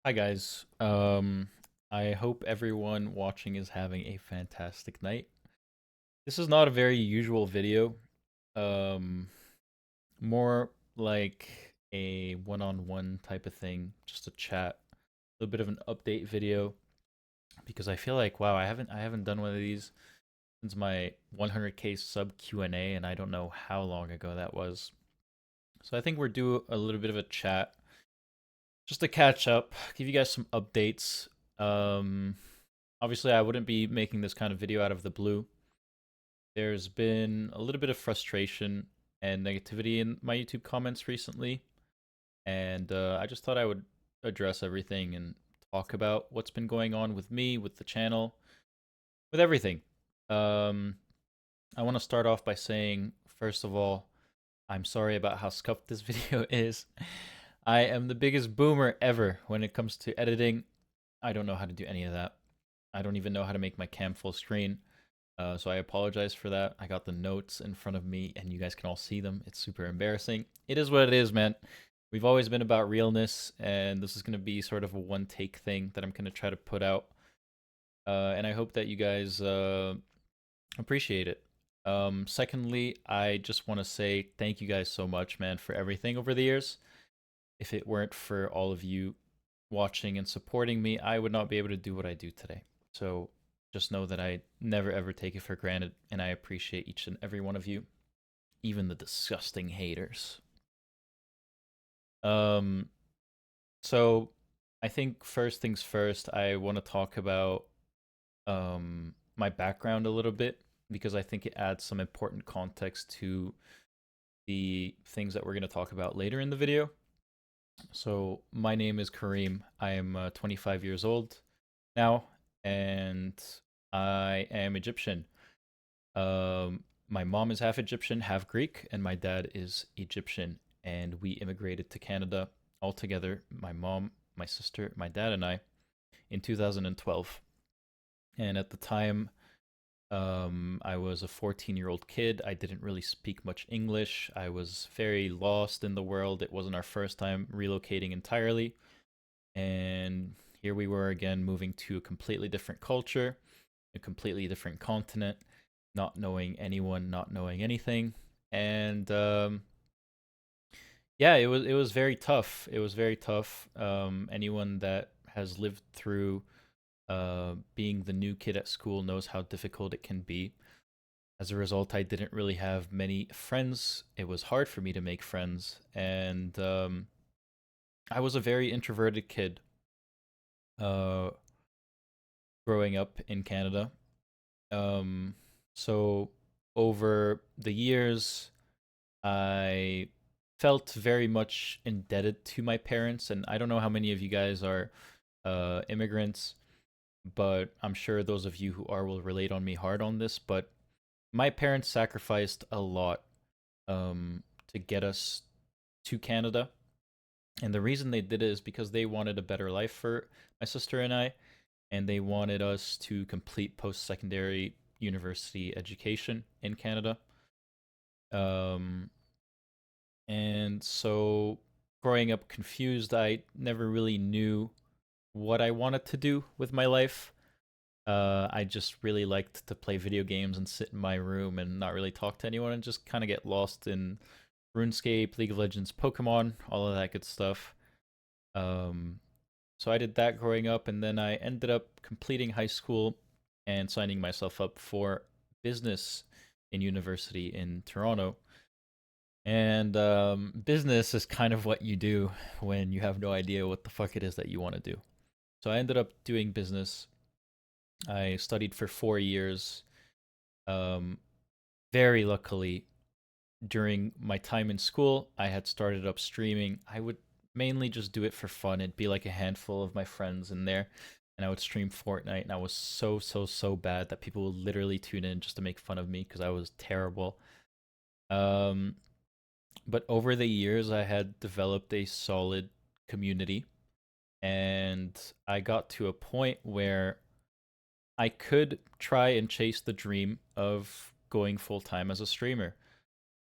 Hi guys. I hope everyone watching is having a fantastic night. This is not a very usual video. Um, More like a one-on-one type of thing, just a chat, a little bit of an update video because I feel like wow, I haven't done one of these since my 100K sub Q&A and I don't know how long ago that was. So I think we're due a little bit of a chat just to catch up, give you guys some updates. Um, Obviously, I wouldn't be making this kind of video out of the blue. There's been a little bit of frustration and negativity in my YouTube comments recently, and I just thought I would address everything and talk about what's been going on with me, with the channel, with everything. Um, I want to start off by saying, first of all, I'm sorry about how scuffed this video is. I am the biggest boomer ever when it comes to editing. I don't know how to do any of that. I don't even know how to make my cam full screen. So I apologize for that. I got the notes in front of me and you guys can all see them. It's super embarrassing. It is what it is, man. We've always been about realness, and this is going to be sort of a one take thing that I'm going to try to put out. And I hope that you guys appreciate it. Secondly, I just want to say thank you guys so much, man, for everything over the years. If it weren't for all of you watching and supporting me, I would not be able to do what I do today. So just know that I never ever take it for granted, and I appreciate each and every one of you, even the disgusting haters. Um, so I think first things first, I want to talk about my background a little bit because I think it adds some important context to the things that we're going to talk about later in the video. So my name is Kareem. I am 25 years old now, and I am Egyptian. My mom is half Egyptian, half Greek, and my dad is Egyptian. And we immigrated to Canada all together. My mom, my sister, my dad, and I in 2012. And at the time, I was a 14-year-old kid. I didn't really speak much English. I was very lost in the world. It wasn't our first time relocating entirely. And here we were again, moving to a completely different culture, a completely different continent, not knowing anyone, not knowing anything. And yeah, it was very tough. It was very tough. Anyone that has lived through being the new kid at school knows how difficult it can be. As a result, I didn't really have many friends. It was hard for me to make friends, and I was a very introverted kid uh, growing up in Canada. Um, so over the years, I felt very much indebted to my parents, and I don't know how many of you guys are immigrants, but I'm sure those of you who are will relate on me hard on this. But my parents sacrificed a lot to get us to Canada, and the reason they did it is because they wanted a better life for my sister and I, and they wanted us to complete post-secondary university education in Canada. Um, and so growing up confused, I never really knew what I wanted to do with my life. I just really liked to play video games and sit in my room and not really talk to anyone and just kind of get lost in RuneScape, League of Legends, Pokemon, all of that good stuff. Um, so I did that growing up, and then I ended up completing high school and signing myself up for business in university in Toronto. And business is kind of what you do when you have no idea what the fuck it is that you want to do. So I ended up doing business. I studied for 4 years. Um, Very luckily, during my time in school, I had started up streaming. I would mainly just do it for fun. It'd be like a handful of my friends in there, and I would stream Fortnite. And I was so bad that people would literally tune in just to make fun of me because I was terrible. Um, but over the years, I had developed a solid community, and I got to a point where I could try and chase the dream of going full time as a streamer.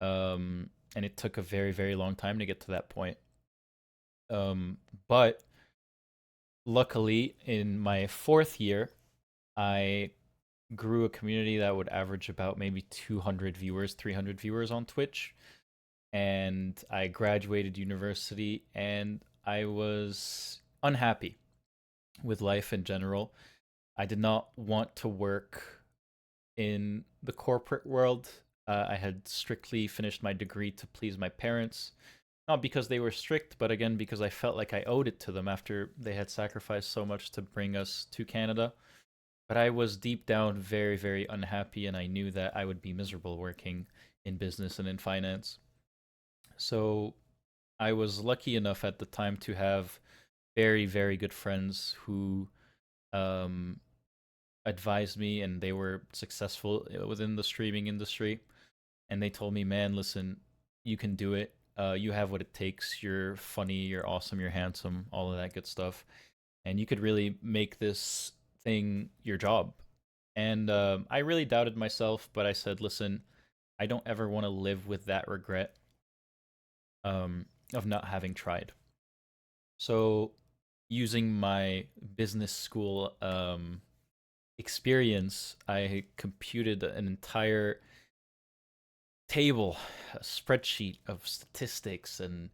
And it took a very long time to get to that point. Um, but luckily, in my fourth year, I grew a community that would average about maybe 200 viewers, 300 viewers on Twitch. And I graduated university and I was unhappy with life in general. I did not want to work in the corporate world. I had strictly finished my degree to please my parents, not because they were strict, but again because I felt like I owed it to them after they had sacrificed so much to bring us to Canada. But I was deep down very, very unhappy, and I knew that I would be miserable working in business and in finance. So I was lucky enough at the time to have very, very good friends who um, advised me, and they were successful within the streaming industry. And they told me, man, listen, you can do it. You have what it takes. You're funny, you're awesome, you're handsome, all of that good stuff. And you could really make this thing your job. And I really doubted myself, but I said, listen, I don't ever want to live with that regret of not having tried. So, using my business school experience, I computed an entire table, a spreadsheet of statistics and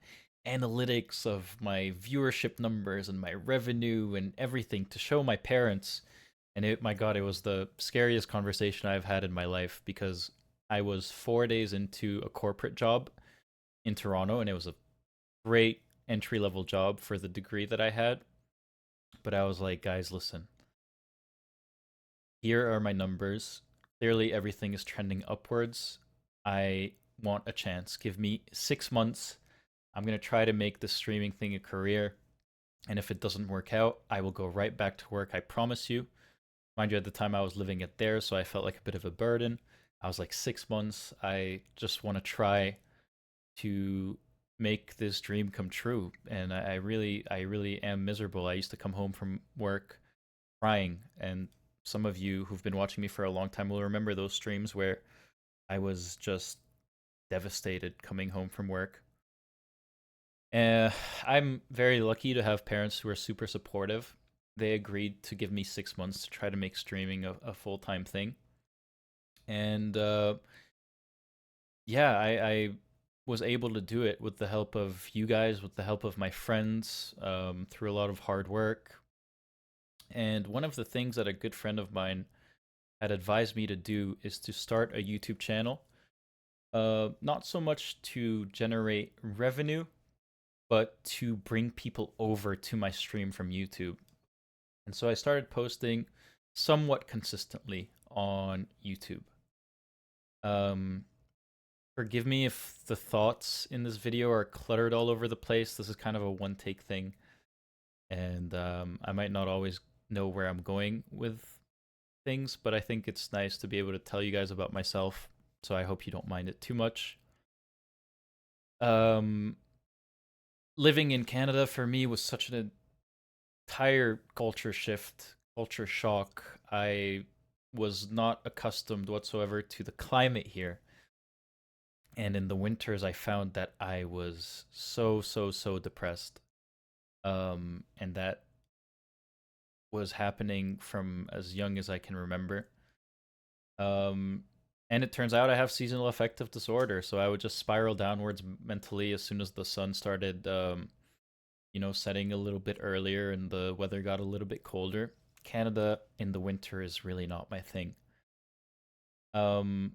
analytics of my viewership numbers and my revenue and everything to show my parents. And my God, it was the scariest conversation I've had in my life because I was 4 days into a corporate job in Toronto, and it was a great entry level job for the degree that I had. But I was like, guys, listen, here are my numbers. Clearly, everything is trending upwards. I want a chance. Give me 6 months. I'm going to try to make this streaming thing a career. And if it doesn't work out, I will go right back to work. I promise you. Mind you, at the time I was living at there, so I felt like a bit of a burden. I was like 6 months. I just want to try to make this dream come true. And I really am miserable. I used to come home from work crying, and some of you who've been watching me for a long time will remember those streams where I was just devastated coming home from work. Uh, I'm very lucky to have parents who are super supportive. They agreed to give me 6 months to try to make streaming a full time thing. And yeah, I was able to do it with the help of you guys, with the help of my friends, through a lot of hard work. And one of the things that a good friend of mine had advised me to do is to start a YouTube channel. Not so much to generate revenue, but to bring people over to my stream from YouTube. And so I started posting somewhat consistently on YouTube. Um, Forgive me if the thoughts in this video are cluttered all over the place. This is kind of a one take thing, and I might not always know where I'm going with things, but I think it's nice to be able to tell you guys about myself. So I hope you don't mind it too much. Um, Living in Canada for me was such an entire culture shift, culture shock. I was not accustomed whatsoever to the climate here. And in the winters, I found that I was so depressed. And that was happening from as young as I can remember. Um, and it turns out I have seasonal affective disorder, so I would just spiral downwards mentally as soon as the sun started, setting a little bit earlier and the weather got a little bit colder. Canada in the winter is really not my thing. Um,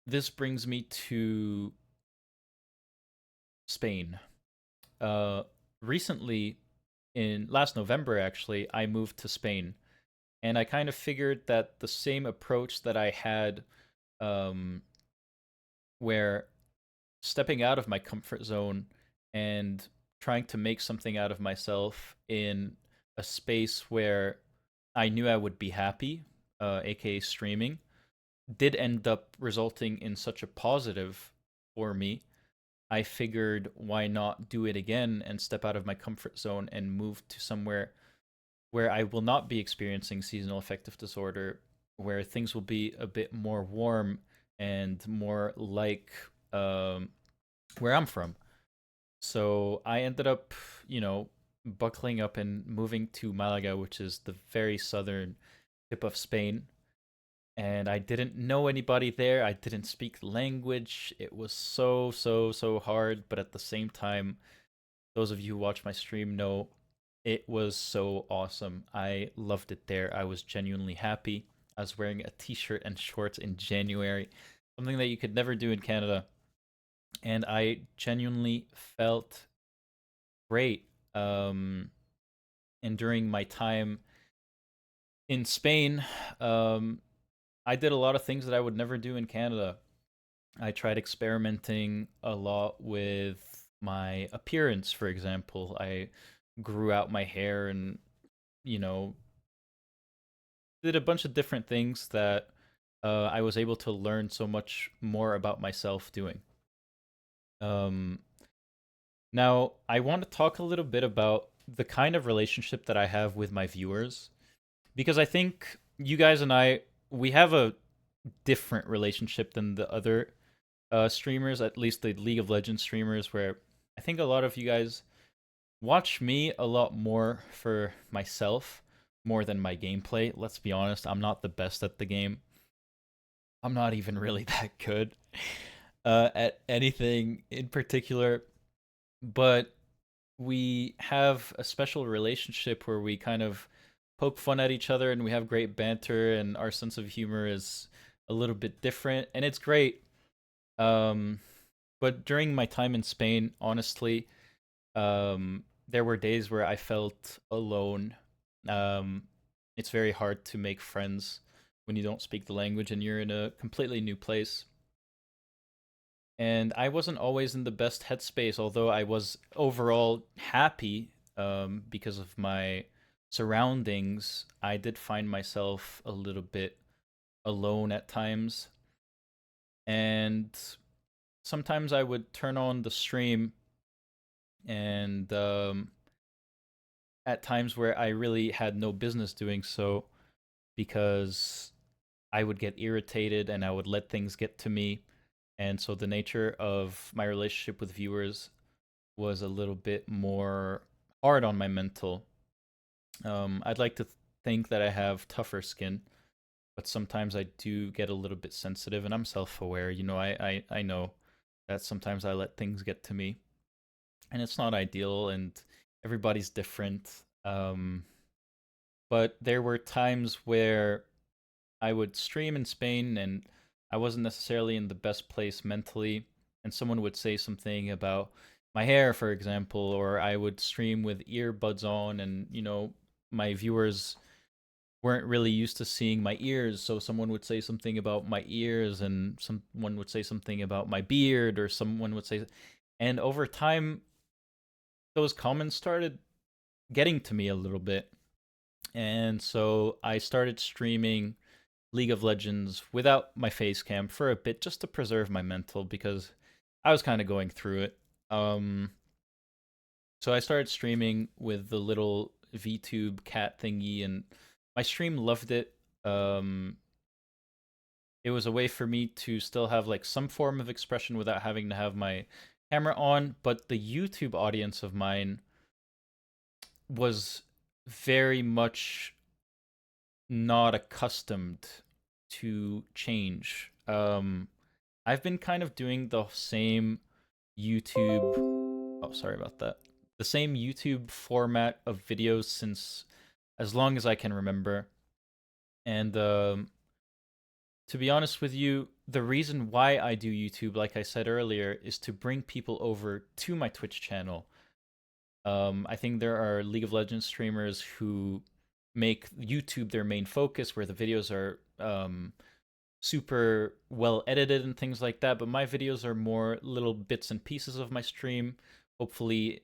this brings me to Spain. Uh, Recently, in last November, actually, I moved to Spain, and I kind of figured that the same approach that I had, um, where stepping out of my comfort zone and trying to make something out of myself in a space where I knew I would be happy, aka streaming, did end up resulting in such a positive for me. I figured why not do it again and step out of my comfort zone and move to somewhere where I will not be experiencing seasonal affective disorder, where things will be a bit more warm and more like where I'm from. So I ended up, you know, buckling up and moving to Malaga, which is the very southern tip of Spain. And I didn't know anybody there. I didn't speak the language. It was so hard. But at the same time, those of you who watch my stream know it was so awesome. I loved it there. I was genuinely happy. I was wearing a t-shirt and shorts in January, something that you could never do in Canada. And I genuinely felt great. And during my time in Spain, um, I did a lot of things that I would never do in Canada. I tried experimenting a lot with my appearance, for example. I grew out my hair and, you know, did a bunch of different things that I was able to learn so much more about myself doing. Um, Now, I want to talk a little bit about the kind of relationship that I have with my viewers because I think you guys and we have a different relationship than the other streamers, at least the League of Legends streamers, where I think a lot of you guys watch me a lot more for myself more than my gameplay. Let's be honest, I'm not the best at the game. I'm not even really that good at anything in particular, but we have a special relationship where we kind of poke fun at each other and we have great banter and our sense of humor is a little bit different and it's great. Um, but during my time in Spain, honestly, there were days where I felt alone. Um, it's very hard to make friends when you don't speak the language and you're in a completely new place. And I wasn't always in the best headspace, although I was overall happy because of my surroundings. I did find myself a little bit alone at times, and sometimes I would turn on the stream, and at times where I really had no business doing so because I would get irritated and I would let things get to me. And so the nature of my relationship with viewers was a little bit more hard on my mental. I'd like to think that I have tougher skin, but sometimes I do get a little bit sensitive, and I'm self-aware. You know, I know that sometimes I let things get to me, and it's not ideal, and everybody's different. But there were times where I would stream in Spain, and I wasn't necessarily in the best place mentally, and someone would say something about my hair, for example, or I would stream with earbuds on, and my viewers weren't really used to seeing my ears, so someone would say something about my ears, and someone would say something about my beard, or someone would say, and over time, those comments started getting to me a little bit, and so I started streaming League of Legends without my face cam for a bit just to preserve my mental because I was kind of going through it. Um, so I started streaming with the little VTube cat thingy, and my stream loved it. Um, it was a way for me to still have like some form of expression without having to have my camera on, but the YouTube audience of mine was very much not accustomed to change. I've been kind of doing the same YouTube. Oh, sorry about that. The same YouTube format of videos since as long as I can remember. And to be honest with you, the reason why I do YouTube, like I said earlier, is to bring people over to my Twitch channel. I think there are League of Legends streamers who make YouTube their main focus, where the videos are super well edited and things like that. But my videos are more little bits and pieces of my stream, hopefully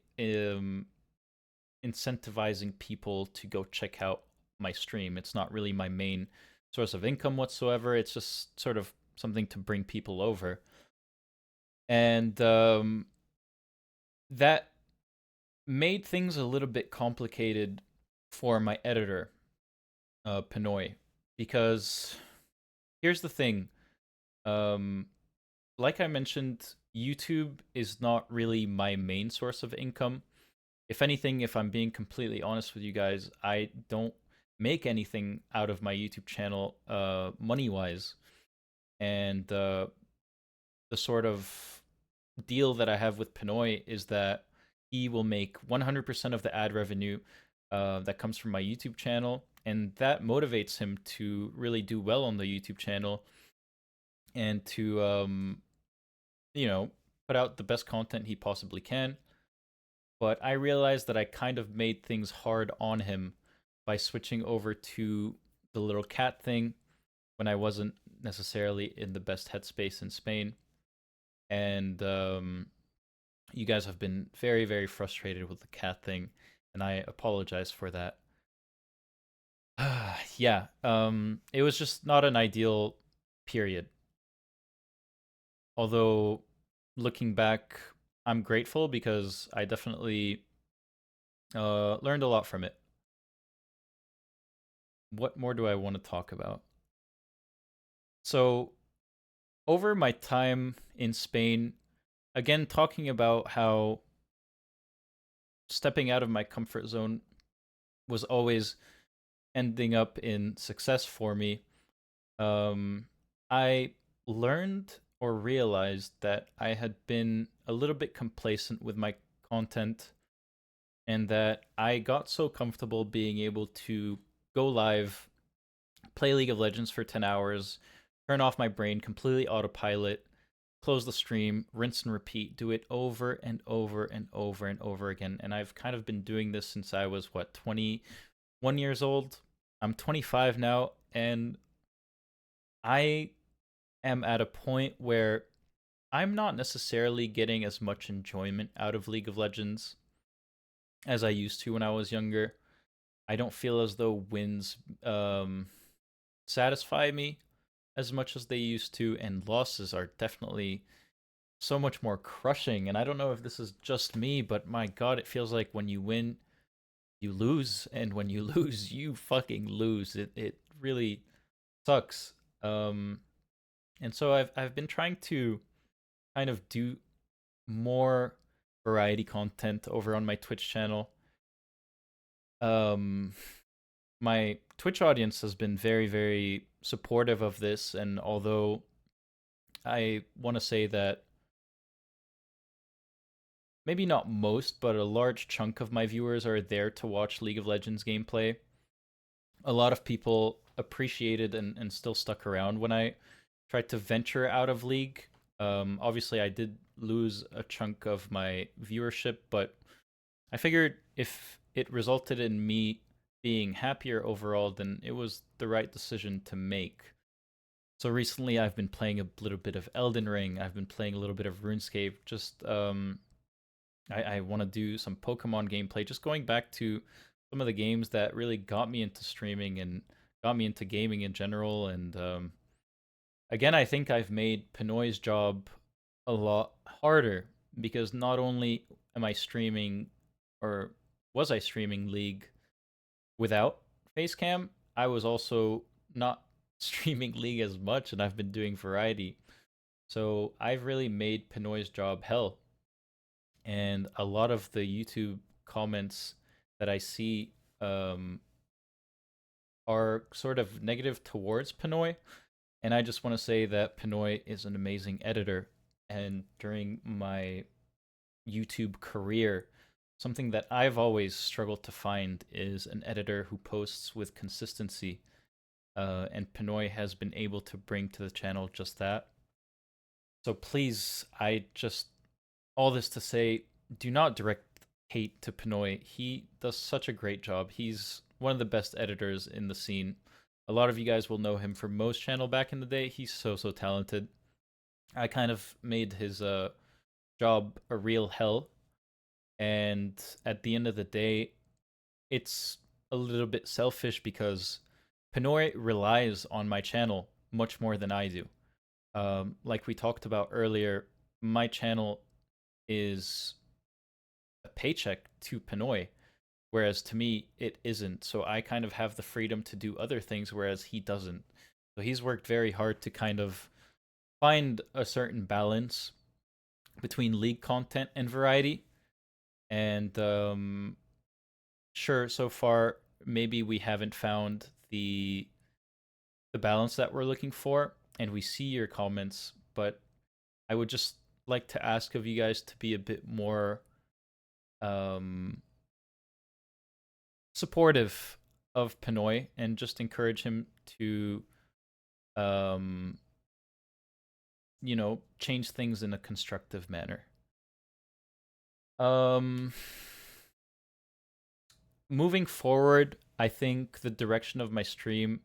incentivizing people to go check out my stream. It's not really my main source of income whatsoever. It's just sort of something to bring people over. And that made things a little bit complicated for my editor, Pinoy, because here's the thing. Um, like I mentioned, YouTube is not really my main source of income. If anything, if I'm being completely honest with you guys, I don't make anything out of my YouTube channel money wise. And the sort of deal that I have with Pinoy is that he will make 100% of the ad revenue that comes from my YouTube channel, and that motivates him to really do well on the YouTube channel and to you know put out the best content he possibly can. But I realized that I kind of made things hard on him by switching over to the little cat thing when I wasn't necessarily in the best headspace in Spain. And you guys have been very, very frustrated with the cat thing, and I apologize for that. Yeah, it was just not an ideal period. Although, looking back, I'm grateful because I definitely learned a lot from it. What more do I want to talk about? So, over my time in Spain, again, talking about how stepping out of my comfort zone was always ending up in success for me. um, I learned or realized that I had been a little bit complacent with my content, and that I got so comfortable being able to go live, play League of Legends for 10 hours, turn off my brain, completely autopilot, close the stream, rinse and repeat, do it over and over and over and over again. And I've kind of been doing this since I was, what, 21 years old? I'm 25 now, and I am at a point where I'm not necessarily getting as much enjoyment out of League of Legends as I used to when I was younger. I don't feel as though wins satisfy me as much as they used to, and losses are definitely so much more crushing. And I don't know if this is just me, but my god, it feels like when you win, you lose, and when you lose, you fucking lose. It really sucks. Um, and so I've been trying to kind of do more variety content over on my Twitch channel. Um, my Twitch audience has been very, very supportive of this, and although I want to say that maybe not most, but a large chunk of my viewers are there to watch League of Legends gameplay, a lot of people appreciated and still stuck around when I tried to venture out of League. Obviously, I did lose a chunk of my viewership, but I figured if it resulted in me being happier overall, then it was the right decision to make. So recently, I've been playing a little bit of Elden Ring. I've been playing a little bit of RuneScape. Just I want to do some Pokemon gameplay. Just going back to some of the games that really got me into streaming and got me into gaming in general. And again, I think I've made Pinoy's job a lot harder because not only am I streaming, or was I streaming League without Facecam, I was also not streaming League as much, and I've been doing variety. So I've really made Pinoy's job hell. And a lot of the YouTube comments that I see are sort of negative towards Pinoy. And I just want to say that Pinoy is an amazing editor. And during my YouTube career, something that I've always struggled to find is an editor who posts with consistency. And Pinoy has been able to bring to the channel just that. So please, I just, all this to say, do not direct hate to Pinoy. He does such a great job. He's one of the best editors in the scene. A lot of you guys will know him from Mo's channel back in the day. He's so talented. I kind of made his job a real hell, and at the end of the day, it's a little bit selfish because Pinoy relies on my channel much more than I do. Like we talked about earlier, my channel is a paycheck to Pinoy, whereas to me it isn't. So I kind of have the freedom to do other things, whereas he doesn't. So he's worked very hard to kind of find a certain balance between league content and variety. And sure, so far maybe we haven't found the balance that we're looking for, and we see your comments, but I would just like to ask of you guys to be a bit more um, supportive of Pinoy and just encourage him to, um, change things in a constructive manner. Um, Moving forward, I think the direction of my stream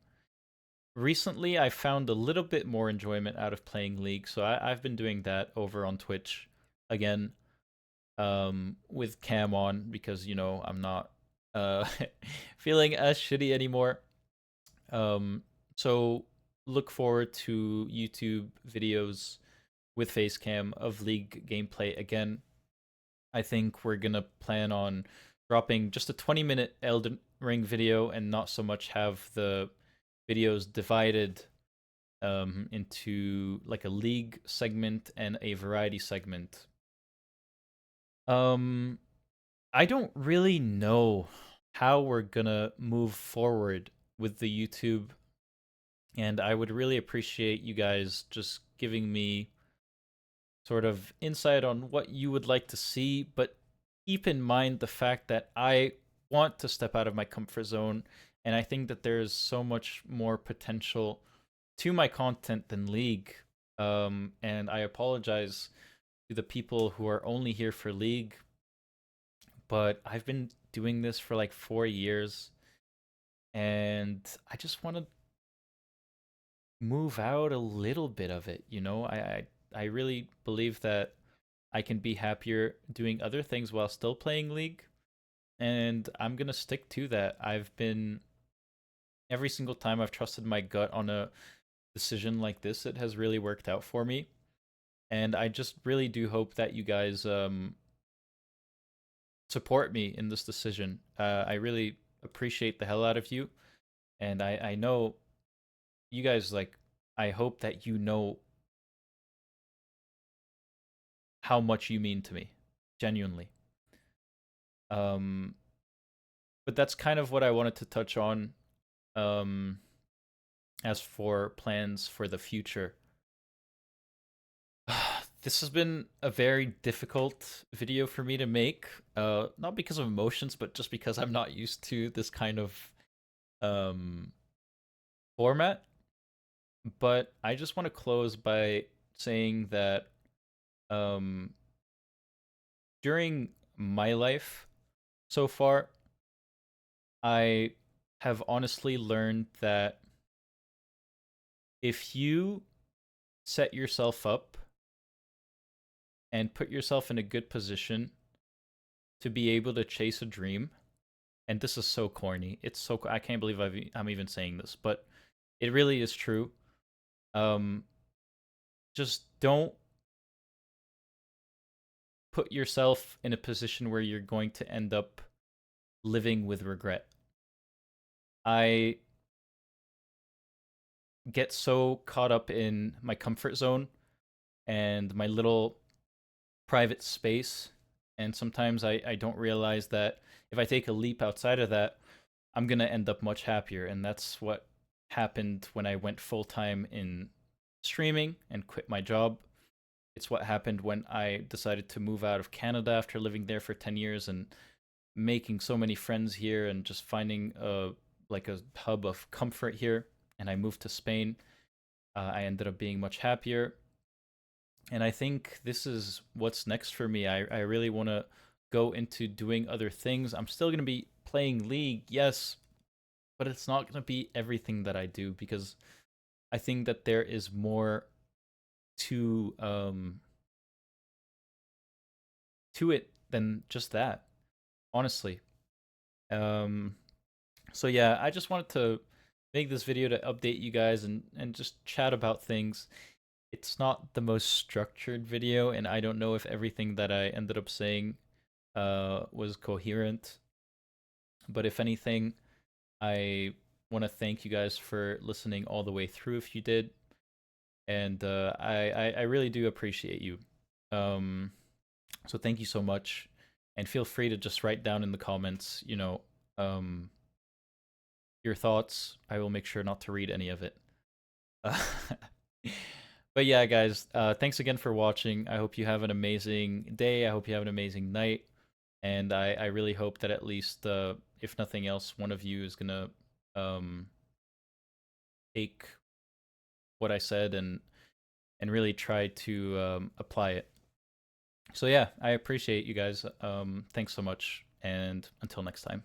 recently I found a little bit more enjoyment out of playing League, so I've been doing that over on Twitch again, with cam on because I'm not uh feeling as shitty anymore. Um, so look forward to YouTube videos with face cam of League gameplay again. I think we're gonna plan on dropping just a 20-minute Elden Ring video and not so much have the videos divided into like a League segment and a variety segment. Um, I don't really know how we're gonna move forward with the YouTube, and I would really appreciate you guys just giving me sort of insight on what you would like to see, but keep in mind the fact that I want to step out of my comfort zone, and I think that there's so much more potential to my content than League. And I apologize to the people who are only here for League, but I've been doing this for like 4 years, and I just want to move out a little bit of it. I really believe that I can be happier doing other things while still playing League, and I'm gonna stick to that. I've been every single time I've trusted my gut on a decision like this, it has really worked out for me, and I just really do hope that you guys support me in this decision. I really appreciate the hell out of you, and I know you guys like. I hope that you know how much you mean to me, genuinely. Um, but that's kind of what I wanted to touch on. Um, as for plans for the future, this has been a very difficult video for me to make. Not because of emotions, but just because I'm not used to this kind of um format. But I just want to close by saying that um during my life so far, I have honestly learned that if you set yourself up and put yourself in a good position to be able to chase a dream, and this is so corny. It's so I can't believe I'm even saying this, but it really is true. Um, just don't put yourself in a position where you're going to end up living with regret. I get so caught up in my comfort zone and my little private space, and sometimes I don't realize that if I take a leap outside of that, I'm gonna end up much happier. And that's what happened when I went full time in streaming and quit my job. It's what happened when I decided to move out of Canada after living there for 10 years and making so many friends here and just finding a hub of comfort here. And I moved to Spain. I ended up being much happier. And I think this is what's next for me. I really want to go into doing other things. I'm still going to be playing League, yes, but it's not going to be everything that I do because I think that there is more to to it than just that. Honestly. Um so yeah, I just wanted to make this video to update you guys and just chat about things. It's not the most structured video, and I don't know if everything that I ended up saying was coherent, but if anything, I want to thank you guys for listening all the way through if you did, and I really do appreciate you. Um, so thank you so much. and feel free to just write down in the comments, um, your thoughts. I will make sure not to read any of it. Uh, but yeah, guys, thanks again for watching. I hope you have an amazing day. I hope you have an amazing night. And I really hope that at least, if nothing else, one of you is gonna um, take what I said and really try to apply it. So yeah, I appreciate you guys. Thanks so much, and until next time.